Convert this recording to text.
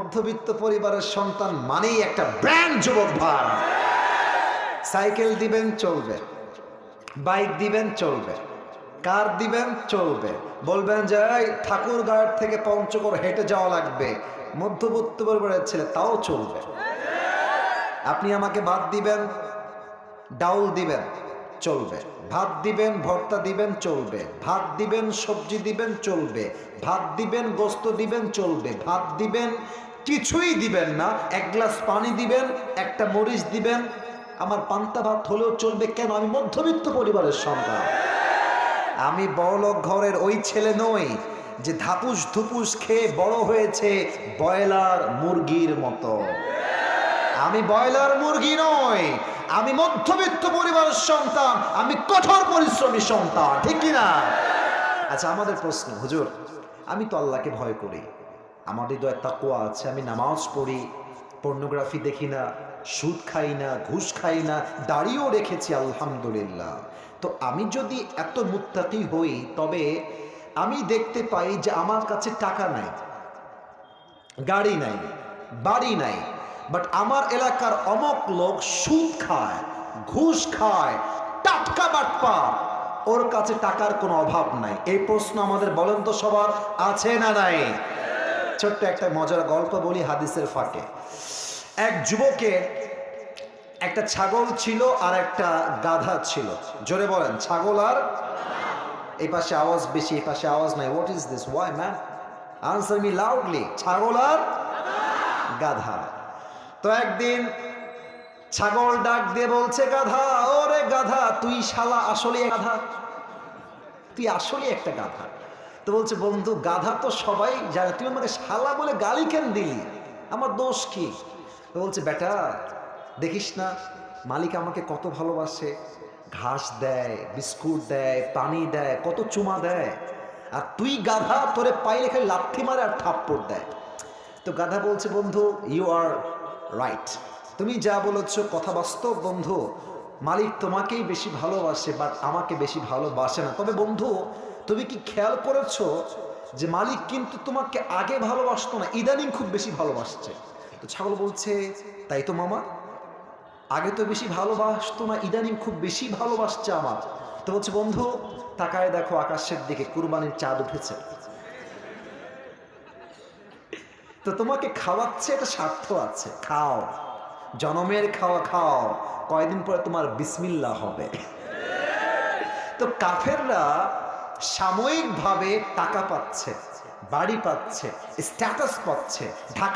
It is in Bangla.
মধ্যবিত্ত পরিবারের সন্তান মানেই একটা ব্র্যান্ড যুবক ভাই। সাইকেল দিবেন চলবে, বাইক দিবেন চলবে, কার দিবেন চলবে, বলবেন যে এই ঠাকুরগাঁও থেকে পঞ্চগড় হেঁটে যাওয়া লাগবে, মধ্যবিত্ত পরিবারের ছেলে, তাও চলবে। আপনি আমাকে ভাত দিবেন, ডাউল দিবেন চলবে, ভাত দিবেন ভর্তা দিবেন চলবে, ভাত দিবেন সবজি দিবেন চলবে, ভাত দিবেন গোস্ত দিবেন চলবে, ভাত দিবেন কিছুই দিবেন না, এক গ্লাস পানি দিবেন, একটা মরিচ দিবেন, আমার পান্তা ভাত হলেও চলবে। কেন? আমি মধ্যবিত্ত পরিবারের সন্তান। আমি বড়লোক ঘরের ওই ছেলে নই যে ধাপুস ধুপুস খেয়ে বড় হয়েছে ব্রয়লার মুরগির মতো। আমি ব্রয়লার মুরগি নই, আমি মধ্যবিত্ত পরিবারের সন্তান, আমি কঠোর পরিশ্রমী সন্তান, ঠিক কিনা? আচ্ছা, আমাদের প্রশ্ন, হুজুর আমি তো আল্লাহকে ভয় করি, আমার হৃদয়ে তাকওয়া আছে, আমি নামাজ পড়ি, পর্নোগ্রাফি দেখি না, সুদ খাই না, ঘুষ খাই না, দাড়িও রেখেছি আলহামদুলিল্লাহ। তো আমি যদি এত মুত্তাকি হই, তবে আমি দেখতে পাই যে আমার কাছে টাকা নাই, গাড়ি নাই, বাড়ি নাই, বাট আমার এলাকার অমক লোক সুদ খায়, ঘুষ খায়, টাটকা বাটপা, ওর কাছে টাকার কোনো অভাব নাই। এই প্রশ্ন আমাদের বলেন তো সবার আছে না নাই? ছোট্ট একটা মজার গল্প বলি হাদিসের ফাঁকে। এক যুবকের একটা ছাগল ছিল আর একটা গাধা ছিল। জোরে বলেন, ছাগল আর, এই পাশে আওয়াজ বেশি, এই পাশে আওয়াজ নাই। What is this? Why man? Answer me loudly. ছাগল আর গাধা। তো একদিন ছাগল ডাক দিয়ে বলছে গাধা, ওরে গাধা, তুই শালা আসলে গাধা, তুই আসলে একটা গাধা। তো বলছে, বন্ধু গাধা তো সবাই জানে, তুই আমাকে শালা বলে গালি কেন দিলি? আমার দোষ কি? তো বলছে, বেটা দেখিস না মালিক আমাকে কত ভালোবাসে, ঘাস দেয়, বিস্কুট দেয়, পানি দেয়, কত চুমা দেয়, আর তুই গাধা, তোরে পাইলে খালি লাথি মারে আর থাপ্পড় দেয়। তো গাধা বলছে, বন্ধু ইউ আর রাইট, তুমি যা বলেছো কথা বাস্তব বন্ধু, মালিক তোমাকেই বেশি ভালোবাসে, বাট আমাকে বেশি ভালোবাসে না। তবে বন্ধু তুমি কি খেয়াল করেছো যে মালিক কিন্তু তোমাকে আগে ভালোবাসতো না, ইদানিং খুব বেশি ভালোবাসছে? তো ছাগল বলছে, তাই তো মামা, আগে তো বেশি ভালোবাসতো না, ইদানিং খুব বেশি ভালোবাসছে আমার। তো বলছে, বন্ধু তাকায় দেখো আকাশের দিকে, কুরবানির চাঁদ উঠেছে। তো তোমাকে খাওয়াচ্ছে, এটা স্বার্থ আছে, খাও, জনমের খাওয়া খাও, কয়দিন পরে তোমার বিসমিল্লাহ হবে। তো কাফেররা সাময়িকভাবে টাকা পাচ্ছে, বাড়ি পাচ্ছে, স্ট্যাটাস পাচ্ছে, ঢাকায়